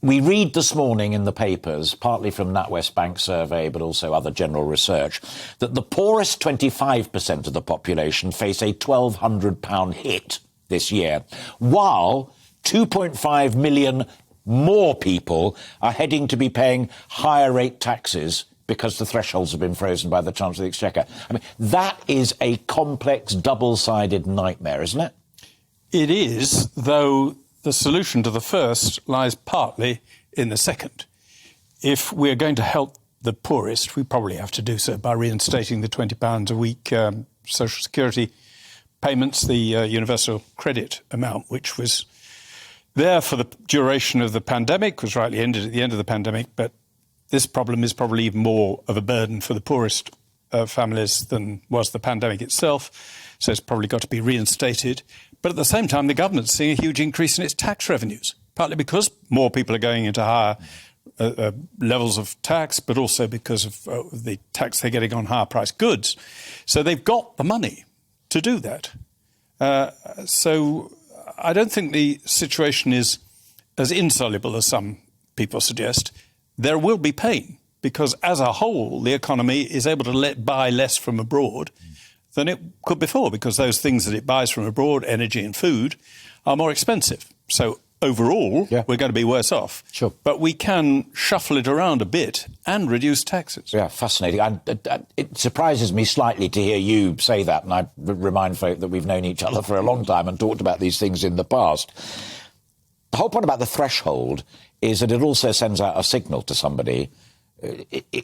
We read this morning in the papers, partly from NatWest Bank survey, but also other general research, that the poorest 25% of the population face a £1,200 hit this year, while 2.5 million more people are heading to be paying higher rate taxes because the thresholds have been frozen by the Chancellor of the Exchequer. I mean, that is a complex, double-sided nightmare, isn't it? It is, though the solution to the first lies partly in the second. If we're going to help the poorest, we probably have to do so by reinstating the £20 a week social security payments, the universal credit amount, which was there for the duration of the pandemic, was rightly ended at the end of the pandemic, but this problem is probably even more of a burden for the poorest families than was the pandemic itself, so it's probably got to be reinstated. But at the same time, the government's seeing a huge increase in its tax revenues, partly because more people are going into higher levels of tax, but also because of the tax they're getting on higher-priced goods. So they've got the money to do that. So I don't think the situation is as insoluble as some people suggest. There will be pain, because as a whole, the economy is able to buy less from abroad than it could before, because those things that it buys from abroad, energy and food, are more expensive. So overall, we're going to be worse off. Sure. But we can shuffle it around a bit and reduce taxes. Yeah, fascinating. It surprises me slightly to hear you say that, and I remind folk that we've known each other for a long time and talked about these things in the past. The whole point about the threshold is that it also sends out a signal to somebody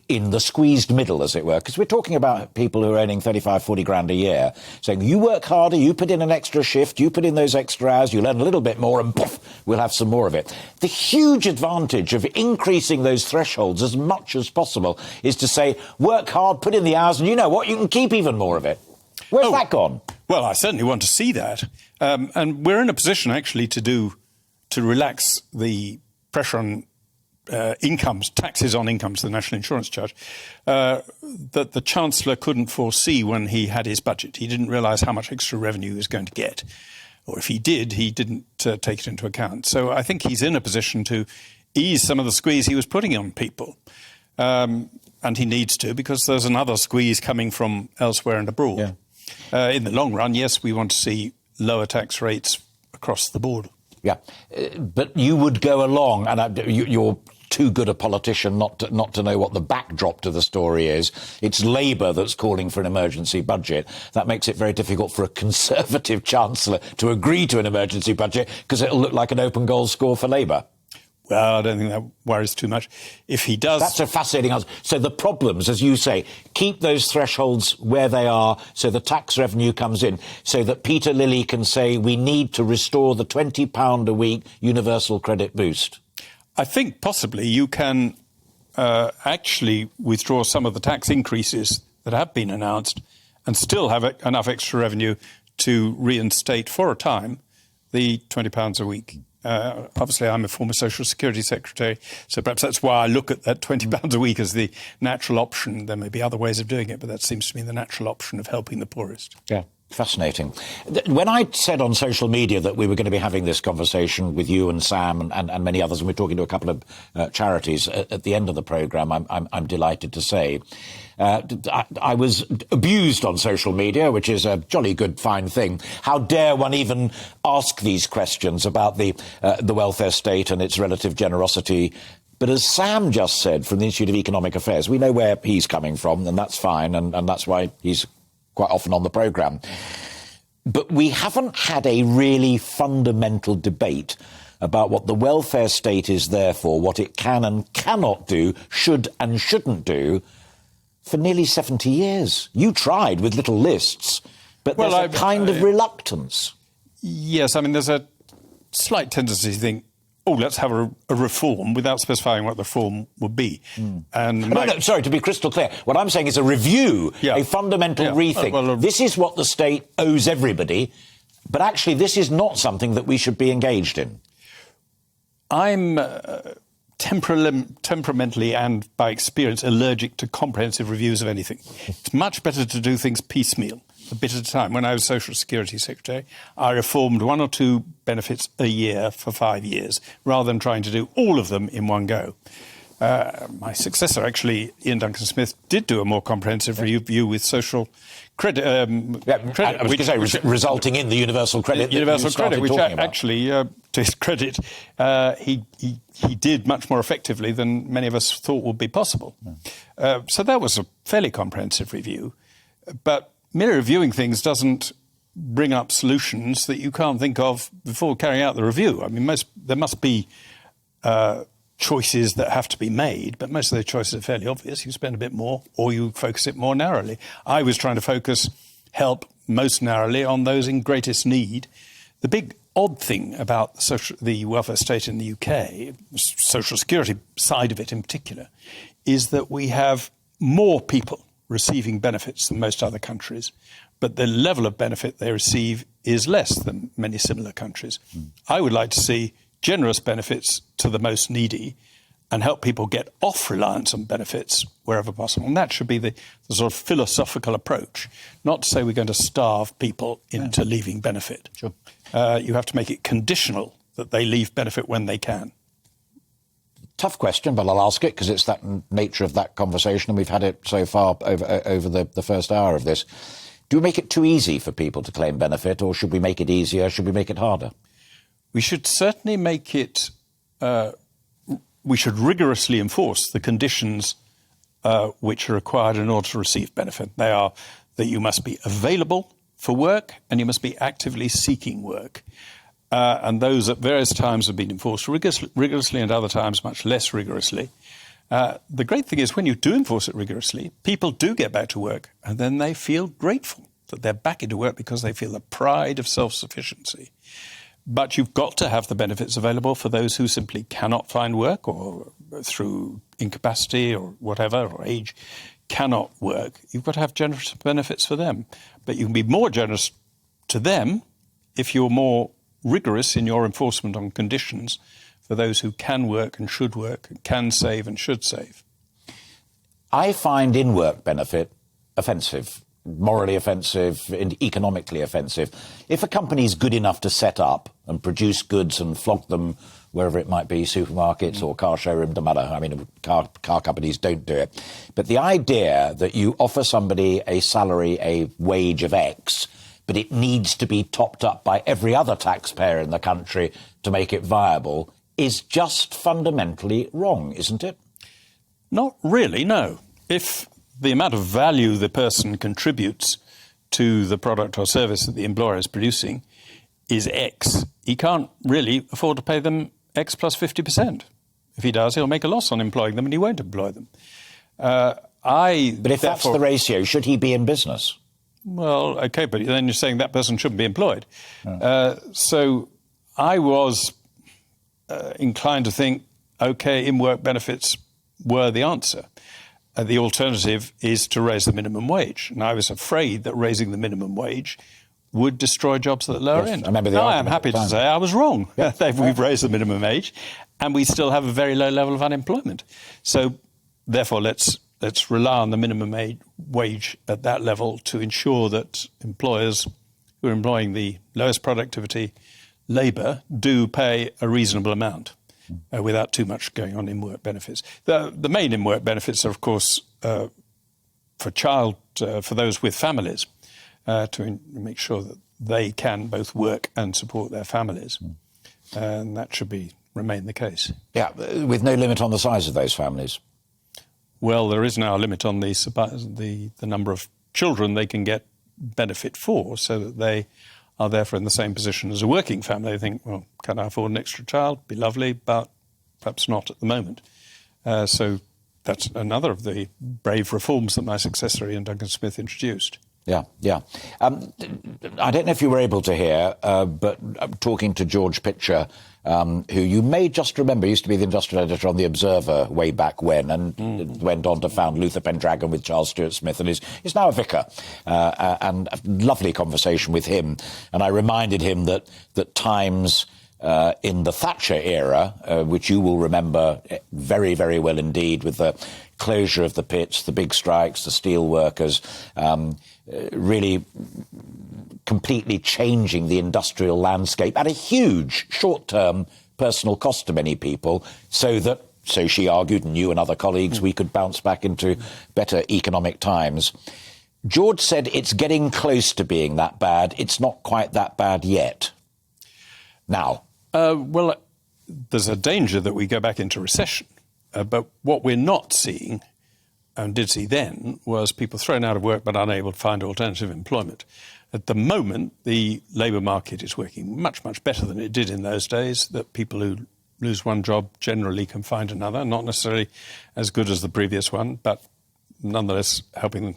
in the squeezed middle, as it were, because we're talking about people who are earning 35, 40 grand a year, saying, you work harder, you put in an extra shift, you put in those extra hours, you learn a little bit more, and poof, we'll have some more of it. The huge advantage of increasing those thresholds as much as possible is to say, work hard, put in the hours, and you know what, you can keep even more of it. Where's that gone? Well, I certainly want to see that. And we're in a position, actually, to relax the pressure on incomes, taxes on incomes, the national insurance charge, that the Chancellor couldn't foresee when he had his budget. He didn't realise how much extra revenue he was going to get. Or if he did, he didn't take it into account. So I think he's in a position to ease some of the squeeze he was putting on people. And he needs to, because there's another squeeze coming from elsewhere and abroad. Yeah. In the long run, yes, we want to see lower tax rates across the board. Yeah, but you would go along, and you're too good a politician not to know what the backdrop to the story is. It's Labour that's calling for an emergency budget. That makes it very difficult for a Conservative Chancellor to agree to an emergency budget, because it'll look like an open goal score for Labour. Well, I don't think that worries too much. If he does... That's a fascinating answer. So the problems, as you say, keep those thresholds where they are so the tax revenue comes in, so that Peter Lilley can say we need to restore the £20 a week universal credit boost. I think possibly you can actually withdraw some of the tax increases that have been announced and still have enough extra revenue to reinstate for a time the £20 a week. Obviously, I'm a former Social Security Secretary, so perhaps that's why I look at that £20 a week as the natural option. There may be other ways of doing it, but that seems to me the natural option of helping the poorest. Yeah. Fascinating. When I said on social media that we were going to be having this conversation with you and Sam and many others, and we're talking to a couple of charities at the end of the programme, I'm delighted to say, I was abused on social media, which is a jolly good, fine thing. How dare one even ask these questions about the welfare state and its relative generosity? But as Sam just said from the Institute of Economic Affairs, we know where he's coming from, and that's fine, and that's why he's quite often on the programme. But we haven't had a really fundamental debate about what the welfare state is there for, what it can and cannot do, should and shouldn't do, for nearly 70 years. You tried with little lists, but there's a kind of reluctance. Yes, I mean, there's a slight tendency to think, oh, let's have a reform without specifying what the reform would be. And no, sorry, to be crystal clear, what I'm saying is a review, a fundamental rethink. This is what the state owes everybody, but actually this is not something that we should be engaged in. I'm temperamentally and by experience allergic to comprehensive reviews of anything. It's much better to do things piecemeal. a bit at a time. When I was Social Security Secretary, I reformed 1 or 2 benefits a year for 5 years, rather than trying to do all of them in one go. My successor, actually, Ian Duncan Smith, did do a more comprehensive review with social credit. I was going to say, resulting in the universal credit. Universal credit, which actually, to his credit, he did much more effectively than many of us thought would be possible. So that was a fairly comprehensive review. But merely reviewing things doesn't bring up solutions that you can't think of before carrying out the review. I mean, there must be choices that have to be made, but most of those choices are fairly obvious. You spend a bit more, or you focus it more narrowly. I was trying to focus help most narrowly on those in greatest need. The big odd thing about the welfare state in the UK, social security side of it in particular, is that we have more people receiving benefits than most other countries, but the level of benefit they receive is less than many similar countries. I would like to see generous benefits to the most needy and help people get off reliance on benefits wherever possible. And that should be the sort of philosophical approach, not to say we're going to starve people into leaving benefit. Sure. You have to make it conditional that they leave benefit when they can. Tough question, but I'll ask it because it's that nature of that conversation, and we've had it so far over the first hour of this. Do we make it too easy for people to claim benefit, or should we make it easier? Should we make it harder? We should certainly make it... we should rigorously enforce the conditions which are required in order to receive benefit. They are that you must be available for work and you must be actively seeking work. And those at various times have been enforced rigorously and other times much less rigorously. The great thing is when you do enforce it rigorously, people do get back to work and then they feel grateful that they're back into work because they feel the pride of self-sufficiency. But you've got to have the benefits available for those who simply cannot find work or through incapacity or whatever, or age, cannot work. You've got to have generous benefits for them. But you can be more generous to them if you're more rigorous in your enforcement on conditions for those who can work and should work, can save and should save. I find in-work benefit offensive. Morally offensive, and economically offensive. If a company's good enough to set up and produce goods and flog them wherever it might be, supermarkets or car showroom, no matter. I mean, car companies don't do it. But the idea that you offer somebody a salary, a wage of X, but it needs to be topped up by every other taxpayer in the country to make it viable is just fundamentally wrong, isn't it? Not really, no. If the amount of value the person contributes to the product or service that the employer is producing is X, he can't really afford to pay them X plus 50%. If he does, he'll make a loss on employing them and he won't employ them. But if that's the ratio, should he be in business? Well, OK, but then you're saying that person shouldn't be employed. So I was inclined to think, OK, in-work benefits were the answer. The alternative is to raise the minimum wage. And I was afraid that raising the minimum wage would destroy jobs at the lower end. I remember the now argument I'm happy to say I was wrong. Yeah. We've raised the minimum age and we still have a very low level of unemployment. So therefore, let's rely on the minimum wage at that level to ensure that employers who are employing the lowest productivity labour do pay a reasonable amount. Without too much going on in work benefits. The main in work benefits are, of course, for those with families, to make sure that they can both work and support their families. And that should remain the case. Yeah, with no limit on the size of those families. Well, there is now a limit on the number of children they can get benefit for, so that they are therefore in the same position as a working family. They think, well, can I afford an extra child? Be lovely, but perhaps not at the moment. So that's another of the brave reforms that my successor, Ian Duncan Smith, introduced. Yeah. I don't know if you were able to hear, but I'm talking to George Pitcher, who you may just remember used to be the industrial editor on The Observer way back when, and went on to found Luther Pendragon with Charles Stuart Smith, and is now a vicar. And a lovely conversation with him. And I reminded him that times in the Thatcher era, which you will remember very, very well indeed, with the closure of the pits, the big strikes, the steel workers, really completely changing the industrial landscape at a huge short-term personal cost to many people, so that, so she argued, and you and other colleagues, we could bounce back into better economic times. George said it's getting close to being that bad. It's not quite that bad yet. Now. Well, there's a danger that we go back into recession. But what we're not seeing, and did see then, was people thrown out of work but unable to find alternative employment. At the moment, the labour market is working much, much better than it did in those days, that people who lose one job generally can find another, not necessarily as good as the previous one, but nonetheless helping them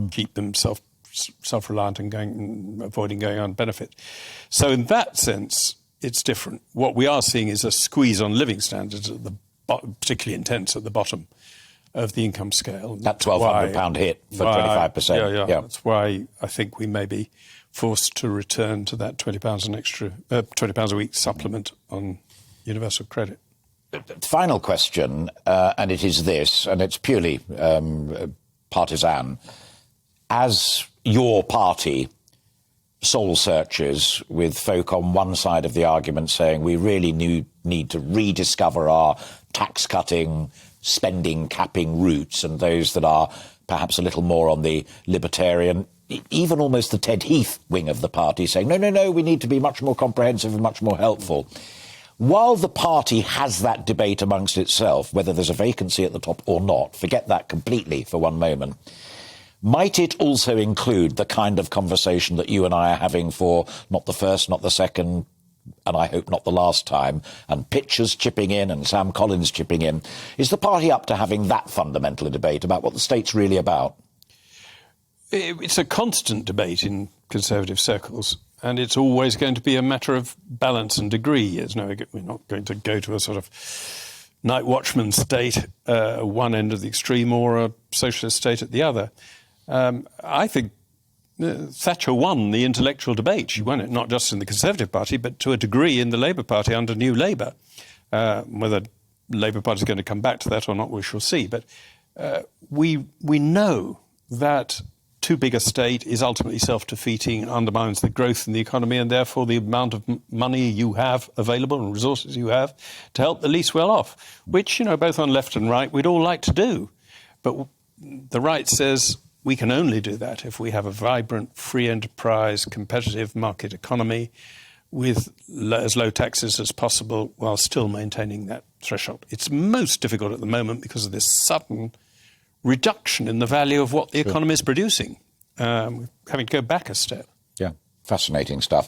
keep them self-reliant and avoiding going on benefit. So in that sense, it's different. What we are seeing is a squeeze on living standards, particularly intense at the bottom of the income scale. That £1,200 hit for 25%. Yeah. That's why I think we may be forced to return to that £20 an extra, £20 a week supplement on universal credit. Final question, and it is this, and it's purely partisan. As your party soul searches, with folk on one side of the argument saying we really need to rediscover our tax-cutting, spending capping roots, and those that are perhaps a little more on the libertarian, even almost the Ted Heath wing of the party, saying, no, we need to be much more comprehensive and much more helpful. While the party has that debate amongst itself, whether there's a vacancy at the top or not, forget that completely for one moment, might it also include the kind of conversation that you and I are having for not the first, not the second, and I hope not the last time, and Pitcher's chipping in and Sam Collins chipping in? Is the party up to having that fundamental debate about what the state's really about? It's a constant debate in Conservative circles, and it's always going to be a matter of balance and degree. We're not going to go to a sort of night watchman state, one end of the extreme, or a socialist state at the other. I think Thatcher won the intellectual debate. She won it not just in the Conservative Party, but to a degree in the Labour Party under New Labour. Whether Labour Party is going to come back to that or not, we shall see. But we know that too big a state is ultimately self-defeating, undermines the growth in the economy, and therefore the amount of money you have available and resources you have to help the least well off, which, both on left and right, we'd all like to do. But the right says we can only do that if we have a vibrant, free enterprise, competitive market economy with as low taxes as possible while still maintaining that threshold. It's most difficult at the moment because of this sudden reduction in the value of what the economy is producing, having to go back a step. Yeah, fascinating stuff.